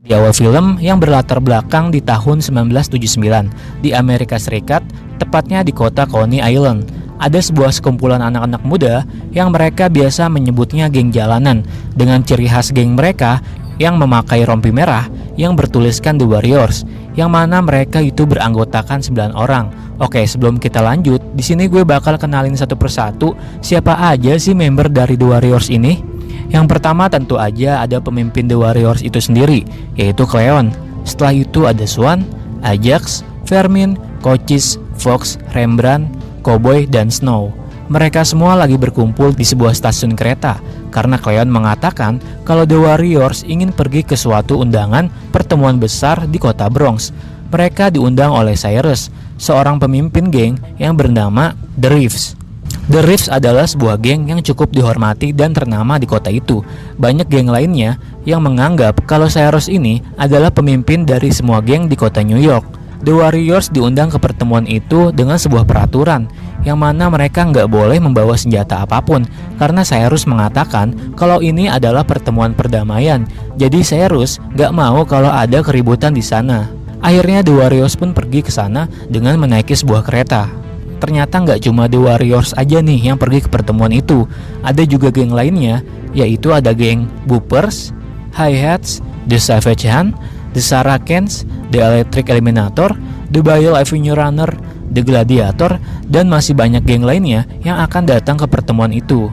Di awal film yang berlatar belakang di tahun 1979 di Amerika Serikat, tepatnya di kota Coney Island, ada sebuah sekumpulan anak-anak muda yang mereka biasa menyebutnya geng jalanan, dengan ciri khas geng mereka yang memakai rompi merah yang bertuliskan The Warriors, yang mana mereka itu beranggotakan 9 orang. Oke, sebelum kita lanjut, di sini gue bakal kenalin satu persatu siapa aja sih member dari The Warriors ini. Yang pertama tentu aja ada pemimpin The Warriors itu sendiri, yaitu Cleon. Setelah itu ada Swan, Ajax, Vermin, Cochise, Fox, Rembrandt, Cowboy, dan Snow. Mereka semua lagi berkumpul di sebuah stasiun kereta karena Cleon mengatakan kalau The Warriors ingin pergi ke suatu undangan pertemuan besar di kota Bronx. Mereka diundang oleh Cyrus, seorang pemimpin geng yang bernama The Reeves. The Reeves adalah sebuah geng yang cukup dihormati dan ternama di kota itu. Banyak geng lainnya yang menganggap kalau Cyrus ini adalah pemimpin dari semua geng di kota New York. The Warriors diundang ke pertemuan itu dengan sebuah peraturan, yang mana mereka nggak boleh membawa senjata apapun, karena Cyrus mengatakan kalau ini adalah pertemuan perdamaian. Jadi Cyrus nggak mau kalau ada keributan di sana. Akhirnya The Warriors pun pergi ke sana dengan menaiki sebuah kereta. Ternyata nggak cuma The Warriors aja nih yang pergi ke pertemuan itu. Ada juga geng lainnya, yaitu ada geng Boopers, Hi-Hats, The Savage Hand, The Saracens, The Electric Eliminator, The Bayou Avenue Runner, The Gladiator, dan masih banyak geng lainnya yang akan datang ke pertemuan itu.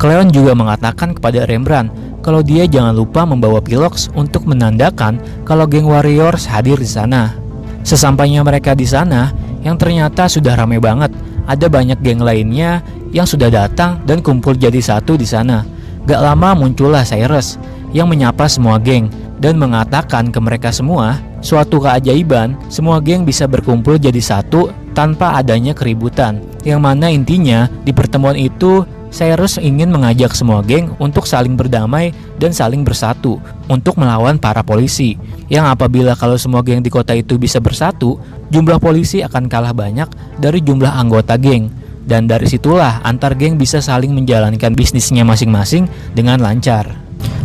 Cleon juga mengatakan kepada Rembrandt kalau dia jangan lupa membawa piloks untuk menandakan kalau geng Warriors hadir di sana. Sesampainya mereka di sana, yang ternyata sudah ramai banget. Ada banyak geng lainnya yang sudah datang dan kumpul jadi satu di sana. Gak lama muncullah Cyrus yang menyapa semua geng dan mengatakan ke mereka semua suatu keajaiban, semua geng bisa berkumpul jadi satu tanpa adanya keributan. Yang mana intinya di pertemuan itu Cyrus ingin mengajak semua geng untuk saling berdamai dan saling bersatu untuk melawan para polisi. Yang apabila kalau semua geng di kota itu bisa bersatu, jumlah polisi akan kalah banyak dari jumlah anggota geng. Dan dari situlah antar geng bisa saling menjalankan bisnisnya masing-masing dengan lancar.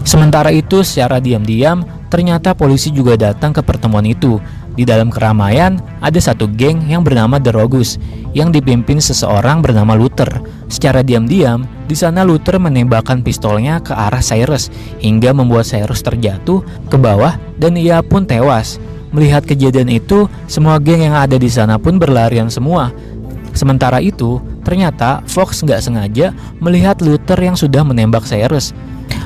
Sementara itu secara diam-diam ternyata polisi juga datang ke pertemuan itu. Di dalam keramaian ada satu geng yang bernama The Rogues yang dipimpin seseorang bernama Luther. Secara diam-diam di sana Luther menembakkan pistolnya ke arah Cyrus hingga membuat Cyrus terjatuh ke bawah dan ia pun tewas. Melihat kejadian itu, semua geng yang ada di sana pun berlarian semua. Sementara itu, ternyata Fox nggak sengaja melihat Luther yang sudah menembak Cyrus.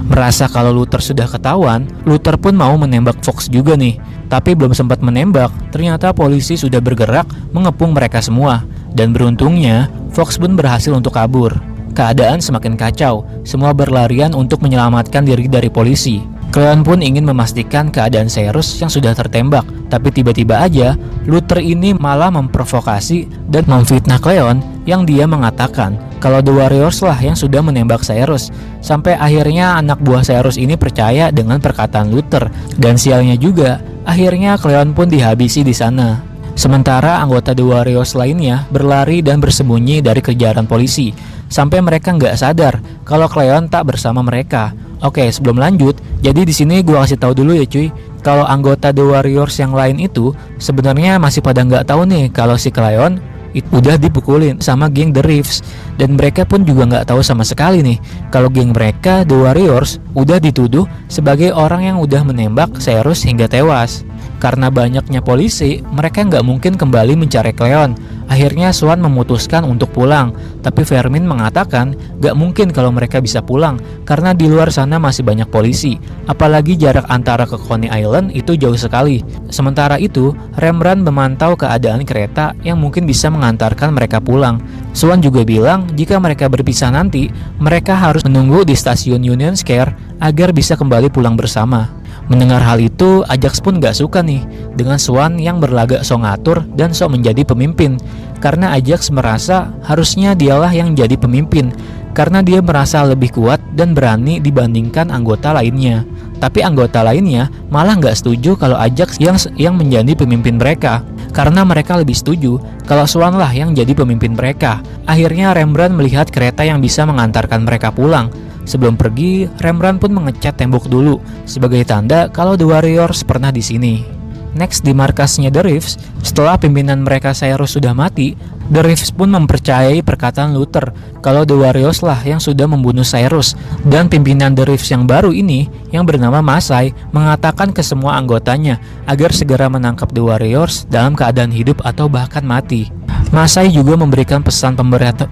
Merasa kalau Luther sudah ketahuan, Luther pun mau menembak Fox juga nih. Tapi belum sempat menembak, ternyata polisi sudah bergerak mengepung mereka semua. Dan beruntungnya, Fox pun berhasil untuk kabur. Keadaan semakin kacau, semua berlarian untuk menyelamatkan diri dari polisi. Cleon pun ingin memastikan keadaan Cyrus yang sudah tertembak. Tapi tiba-tiba aja, Luther ini malah memprovokasi dan memfitnah Cleon yang dia mengatakan kalau The Warriors lah yang sudah menembak Cyrus. Sampai akhirnya anak buah Cyrus ini percaya dengan perkataan Luther. Dan sialnya juga, akhirnya Cleon pun dihabisi di sana. Sementara anggota The Warriors lainnya berlari dan bersembunyi dari kejaran polisi. Sampai mereka nggak sadar kalau Cleon tak bersama mereka. Oke, sebelum lanjut, jadi di sini gua kasih tahu dulu ya cuy, kalau anggota The Warriors yang lain itu sebenarnya masih pada nggak tahu nih kalau si Cleon udah dipukulin sama geng The Reeves, dan mereka pun juga nggak tahu sama sekali nih kalau geng mereka The Warriors udah dituduh sebagai orang yang udah menembak Cyrus hingga tewas. Karena banyaknya polisi, mereka nggak mungkin kembali mencari Cleon. Akhirnya Swan memutuskan untuk pulang, tapi Vermin mengatakan nggak mungkin kalau mereka bisa pulang karena di luar sana masih banyak polisi. Apalagi jarak antara ke Coney Island itu jauh sekali. Sementara itu, Rembrandt memantau keadaan kereta yang mungkin bisa mengantarkan mereka pulang. Swan juga bilang jika mereka berpisah nanti, mereka harus menunggu di stasiun Union Square agar bisa kembali pulang bersama. Mendengar hal itu, Ajax pun gak suka nih dengan Swan yang berlagak sok ngatur dan sok menjadi pemimpin. Karena Ajax merasa harusnya dialah yang jadi pemimpin, karena dia merasa lebih kuat dan berani dibandingkan anggota lainnya. Tapi anggota lainnya malah gak setuju kalau Ajax yang menjadi pemimpin mereka, karena mereka lebih setuju kalau Swan lah yang jadi pemimpin mereka. Akhirnya Rembrandt melihat kereta yang bisa mengantarkan mereka pulang. Sebelum pergi, Rembrandt pun mengecat tembok dulu sebagai tanda kalau The Warriors pernah di sini. Next, di markasnya The Reeves, setelah pimpinan mereka Cyrus sudah mati, The Reeves pun mempercayai perkataan Luther kalau The Warriors lah yang sudah membunuh Cyrus, dan pimpinan The Reeves yang baru ini, yang bernama Masai, mengatakan ke semua anggotanya agar segera menangkap The Warriors dalam keadaan hidup atau bahkan mati. Masai juga memberikan pesan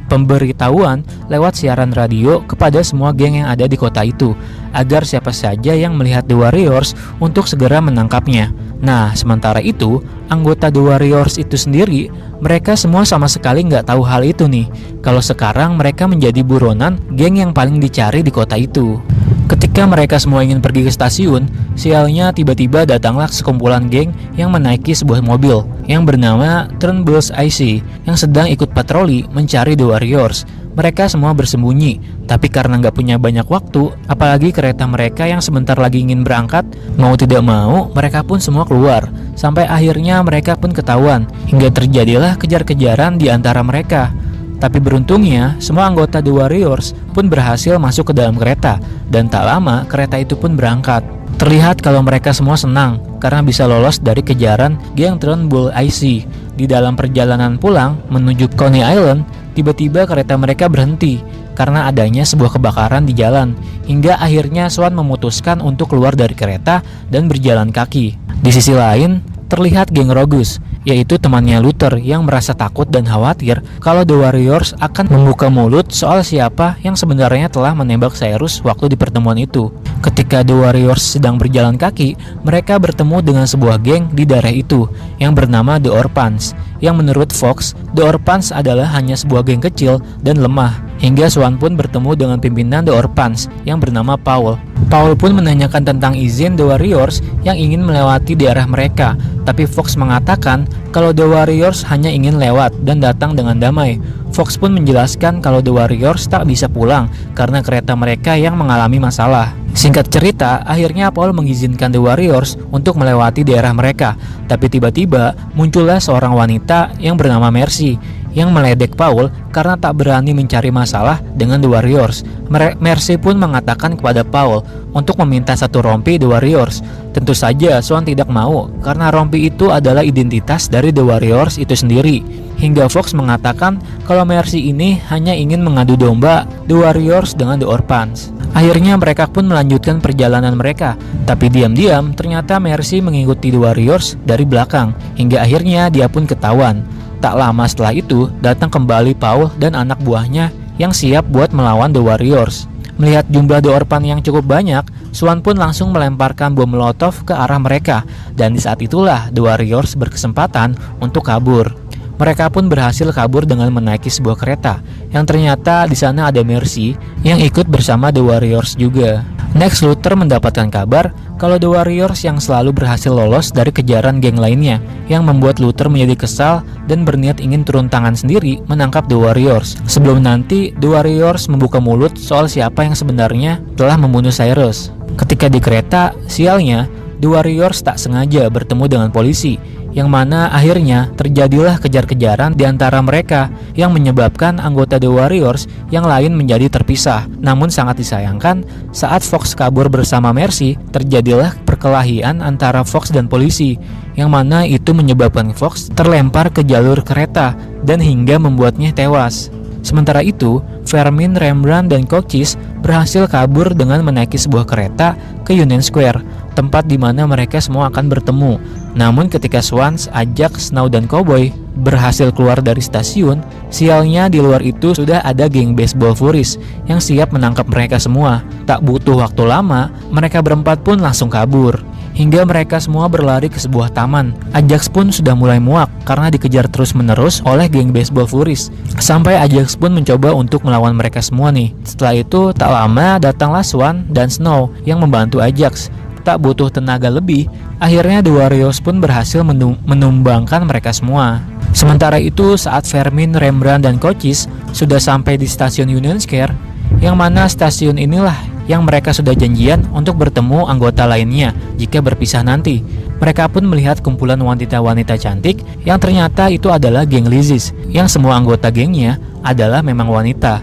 pemberitahuan lewat siaran radio kepada semua geng yang ada di kota itu, agar siapa saja yang melihat The Warriors untuk segera menangkapnya. Nah, sementara itu, anggota The Warriors itu sendiri, mereka semua sama sekali nggak tahu hal itu nih, kalau sekarang mereka menjadi buronan geng yang paling dicari di kota itu. Ketika mereka semua ingin pergi ke stasiun, sialnya tiba-tiba datanglah sekumpulan geng yang menaiki sebuah mobil yang bernama Turnbull's IC yang sedang ikut patroli mencari The Warriors. Mereka semua bersembunyi, tapi karena nggak punya banyak waktu, apalagi kereta mereka yang sebentar lagi ingin berangkat, mau tidak mau, mereka pun semua keluar. Sampai akhirnya mereka pun ketahuan, hingga terjadilah kejar-kejaran di antara mereka. Tapi beruntungnya, semua anggota The Warriors pun berhasil masuk ke dalam kereta, dan tak lama kereta itu pun berangkat. Terlihat kalau mereka semua senang karena bisa lolos dari kejaran geng Turnbull IC. Di dalam perjalanan pulang menuju Coney Island, tiba-tiba kereta mereka berhenti karena adanya sebuah kebakaran di jalan, hingga akhirnya Swan memutuskan untuk keluar dari kereta dan berjalan kaki. Di sisi lain, terlihat geng Rogus, yaitu temannya Luther yang merasa takut dan khawatir kalau The Warriors akan membuka mulut soal siapa yang sebenarnya telah menembak Cyrus waktu di pertemuan itu. Ketika The Warriors sedang berjalan kaki, mereka bertemu dengan sebuah geng di daerah itu yang bernama The Orphans, yang menurut Fox, The Orphans adalah hanya sebuah geng kecil dan lemah. Hingga Swan pun bertemu dengan pimpinan The Orphans yang bernama Paul. Paul pun menanyakan tentang izin The Warriors yang ingin melewati daerah mereka, tapi Fox mengatakan kalau The Warriors hanya ingin lewat dan datang dengan damai. Fox pun menjelaskan kalau The Warriors tak bisa pulang karena kereta mereka yang mengalami masalah. Singkat cerita, akhirnya Paul mengizinkan The Warriors untuk melewati daerah mereka, tapi tiba-tiba muncullah seorang wanita yang bernama Mercy yang meledek Paul karena tak berani mencari masalah dengan The Warriors. Mercy pun mengatakan kepada Paul untuk meminta satu rompi The Warriors. Tentu saja Swan tidak mau karena rompi itu adalah identitas dari The Warriors itu sendiri. Hingga Fox mengatakan kalau Mercy ini hanya ingin mengadu domba The Warriors dengan The Orphans. Akhirnya mereka pun melanjutkan perjalanan mereka, tapi diam-diam ternyata Mercy mengikuti The Warriors dari belakang, hingga akhirnya dia pun ketahuan. Tak lama setelah itu, datang kembali Paul dan anak buahnya yang siap buat melawan The Warriors. Melihat jumlah The Orphans yang cukup banyak, Swan pun langsung melemparkan bom molotov ke arah mereka, dan di saat itulah The Warriors berkesempatan untuk kabur. Mereka pun berhasil kabur dengan menaiki sebuah kereta, yang ternyata di sana ada Mercy yang ikut bersama The Warriors juga. Next, Luther mendapatkan kabar kalau The Warriors yang selalu berhasil lolos dari kejaran geng lainnya, yang membuat Luther menjadi kesal dan berniat ingin turun tangan sendiri menangkap The Warriors. Sebelum nanti The Warriors membuka mulut soal siapa yang sebenarnya telah membunuh Cyrus. Ketika di kereta, sialnya The Warriors tak sengaja bertemu dengan polisi, yang mana akhirnya terjadilah kejar-kejaran di antara mereka yang menyebabkan anggota The Warriors yang lain menjadi terpisah. Namun sangat disayangkan, saat Fox kabur bersama Mercy, terjadilah perkelahian antara Fox dan polisi, yang mana itu menyebabkan Fox terlempar ke jalur kereta dan hingga membuatnya tewas. Sementara itu, Fermin, Rembrandt, dan Cochise berhasil kabur dengan menaiki sebuah kereta ke Union Square, tempat di mana mereka semua akan bertemu. Namun ketika Swans, Ajax, Snow, dan Cowboy berhasil keluar dari stasiun, sialnya di luar itu sudah ada geng baseball Furies yang siap menangkap mereka semua. Tak butuh waktu lama, mereka berempat pun langsung kabur. Hingga mereka semua berlari ke sebuah taman. Ajax pun sudah mulai muak karena dikejar terus-menerus oleh geng baseball Furies. Sampai Ajax pun mencoba untuk melawan mereka semua nih. Setelah itu tak lama datanglah Swan dan Snow yang membantu Ajax. Tak butuh tenaga lebih, akhirnya The Warriors pun berhasil menumbangkan mereka semua. Sementara itu saat Fermin, Rembrandt, dan Cochise sudah sampai di stasiun Union Square, yang mana stasiun inilah yang mereka sudah janjian untuk bertemu anggota lainnya jika berpisah nanti. Mereka pun melihat kumpulan wanita-wanita cantik yang ternyata itu adalah geng Lizis, yang semua anggota gengnya adalah memang wanita.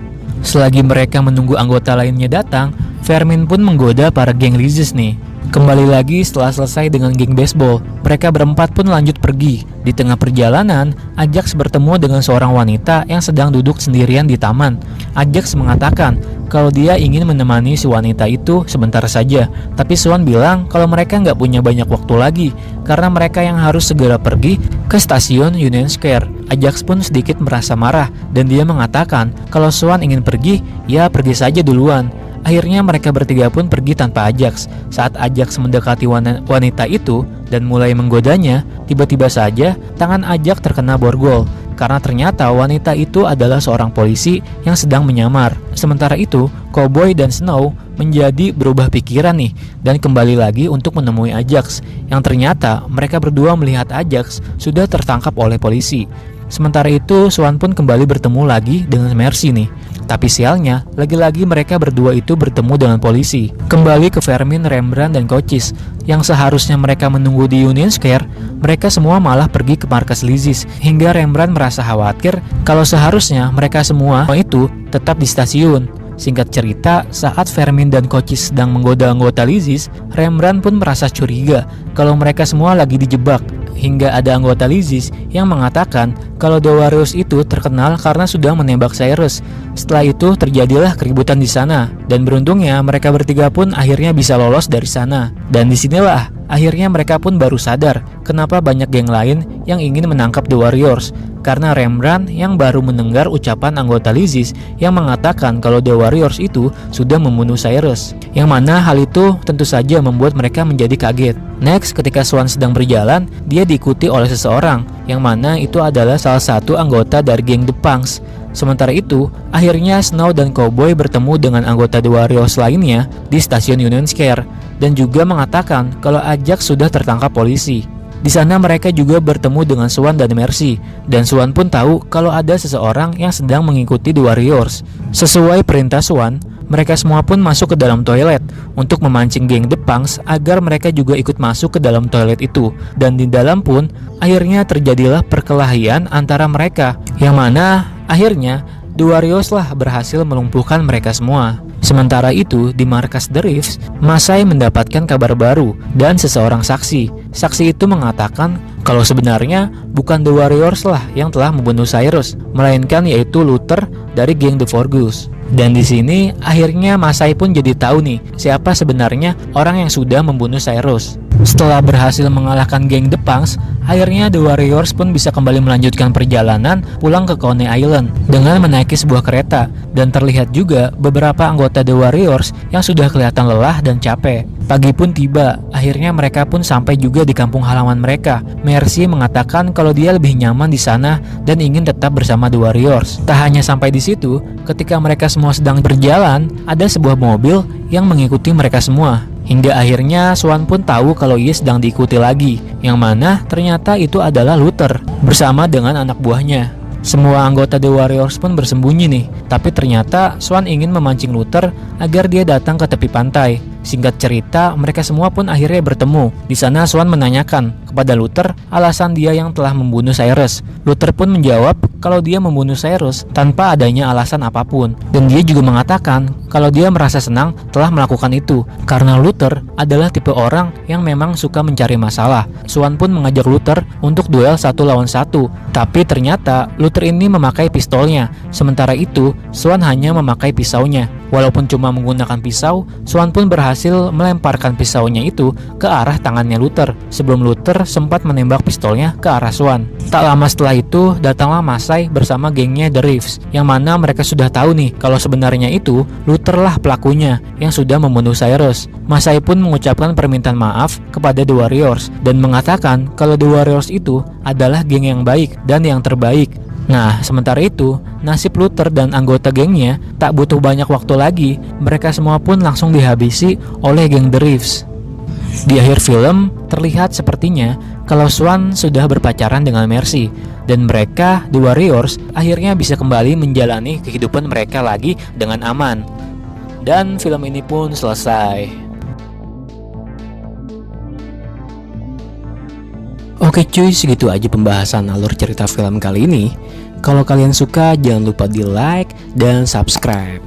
Selagi mereka menunggu anggota lainnya datang, Fermin pun menggoda para geng Lizis nih. Kembali lagi setelah selesai dengan geng baseball, mereka berempat pun lanjut pergi. Di tengah perjalanan, Ajax bertemu dengan seorang wanita yang sedang duduk sendirian di taman. Ajax mengatakan kalau dia ingin menemani si wanita itu sebentar saja, tapi Swan bilang kalau mereka nggak punya banyak waktu lagi karena mereka yang harus segera pergi ke stasiun Union Square. Ajax pun sedikit merasa marah dan dia mengatakan kalau Swan ingin pergi, ya pergi saja duluan. Akhirnya mereka bertiga pun pergi tanpa Ajax. Saat Ajax mendekati wanita itu dan mulai menggodanya, tiba-tiba saja tangan Ajax terkena borgol karena ternyata wanita itu adalah seorang polisi yang sedang menyamar. Sementara itu, Cowboy dan Snow menjadi berubah pikiran nih dan kembali lagi untuk menemui Ajax, yang ternyata mereka berdua melihat Ajax sudah tertangkap oleh polisi. Sementara itu, Swan pun kembali bertemu lagi dengan Mercy nih. Tapi sialnya, lagi-lagi mereka berdua itu bertemu dengan polisi. Kembali ke Fermin, Rembrandt, dan Cochise. Yang seharusnya mereka menunggu di Union Square, mereka semua malah pergi ke markas Lizis. Hingga Rembrandt merasa khawatir kalau seharusnya mereka semua itu tetap di stasiun. Singkat cerita, saat Fermin dan Cochise sedang menggoda anggota Lizis, Rembrandt pun merasa curiga kalau mereka semua lagi dijebak. Hingga ada anggota Lizis yang mengatakan kalau The Warriors itu terkenal karena sudah menembak Cyrus. Setelah itu terjadilah keributan di sana, dan beruntungnya mereka bertiga pun akhirnya bisa lolos dari sana. Dan disinilah akhirnya mereka pun baru sadar kenapa banyak geng lain yang ingin menangkap The Warriors. Karena Rembrandt yang baru mendengar ucapan anggota Lizis yang mengatakan kalau The Warriors itu sudah membunuh Cyrus, yang mana hal itu tentu saja membuat mereka menjadi kaget. Next, ketika Swan sedang berjalan, dia diikuti oleh seseorang, yang mana itu adalah salah satu anggota dari geng The Punks. Sementara itu, akhirnya Snow dan Cowboy bertemu dengan anggota The Warriors lainnya di stasiun Union Square, dan juga mengatakan kalau Ajax sudah tertangkap polisi. Di sana mereka juga bertemu dengan Swan dan Mercy, dan Swan pun tahu kalau ada seseorang yang sedang mengikuti The Warriors. Sesuai perintah Swan, mereka semua pun masuk ke dalam toilet untuk memancing geng The Punks agar mereka juga ikut masuk ke dalam toilet itu. Dan di dalam pun akhirnya terjadilah perkelahian antara mereka, yang mana akhirnya The Warriors lah berhasil melumpuhkan mereka semua. Sementara itu, di markas The Reefs, Masai mendapatkan kabar baru dan seseorang saksi. Saksi itu mengatakan kalau sebenarnya bukan The Warriors lah yang telah membunuh Cyrus, melainkan yaitu Luther dari geng The Forgus. Dan di sini akhirnya Masai pun jadi tahu nih siapa sebenarnya orang yang sudah membunuh Cyrus. Setelah berhasil mengalahkan geng The Punks, akhirnya The Warriors pun bisa kembali melanjutkan perjalanan pulang ke Coney Island dengan menaiki sebuah kereta, dan terlihat juga beberapa anggota The Warriors yang sudah kelihatan lelah dan capek. Pagi pun tiba, akhirnya mereka pun sampai juga di kampung halaman mereka. Mercy mengatakan kalau dia lebih nyaman di sana dan ingin tetap bersama The Warriors. Tak hanya sampai di situ, ketika mereka semua sedang berjalan, ada sebuah mobil yang mengikuti mereka semua. Hingga akhirnya Swan pun tahu kalau ia sedang diikuti lagi, yang mana ternyata itu adalah Luther bersama dengan anak buahnya. Semua anggota The Warriors pun bersembunyi nih, tapi ternyata Swan ingin memancing Luther agar dia datang ke tepi pantai. Singkat cerita, mereka semua pun akhirnya bertemu. Di sana Swan menanyakan kepada Luther alasan dia yang telah membunuh Cyrus. Luther pun menjawab kalau dia membunuh Cyrus tanpa adanya alasan apapun. Dan dia juga mengatakan kalau dia merasa senang telah melakukan itu karena Luther adalah tipe orang yang memang suka mencari masalah. Swan pun mengajak Luther untuk duel 1 lawan 1, tapi ternyata Luther ini memakai pistolnya. Sementara itu, Swan hanya memakai pisaunya. Walaupun cuma menggunakan pisau, Swan pun berhasil melemparkan pisaunya itu ke arah tangannya Luther sebelum Luther sempat menembak pistolnya ke arah Swan. Tak lama setelah itu, datanglah Masai bersama gengnya The Reefs, yang mana mereka sudah tahu nih kalau sebenarnya itu Luther lah pelakunya yang sudah membunuh Cyrus. Masai pun mengucapkan permintaan maaf kepada The Warriors dan mengatakan kalau The Warriors itu adalah geng yang baik dan yang terbaik. Nah, sementara itu, nasib Luther dan anggota gengnya tak butuh banyak waktu lagi. Mereka semua pun langsung dihabisi oleh geng The Reefs. Di akhir film, terlihat sepertinya kalau Swan sudah berpacaran dengan Mercy, dan mereka, The Warriors, akhirnya bisa kembali menjalani kehidupan mereka lagi dengan aman. Dan film ini pun selesai. Oke cuy, segitu aja pembahasan alur cerita film kali ini. Kalau kalian suka jangan lupa di like dan subscribe.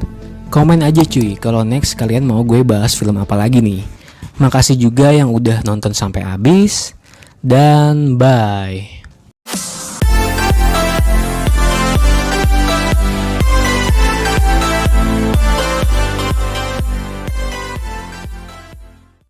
Komen aja cuy kalau next kalian mau gue bahas film apa lagi nih. Makasih juga yang udah nonton sampai habis. Dan bye.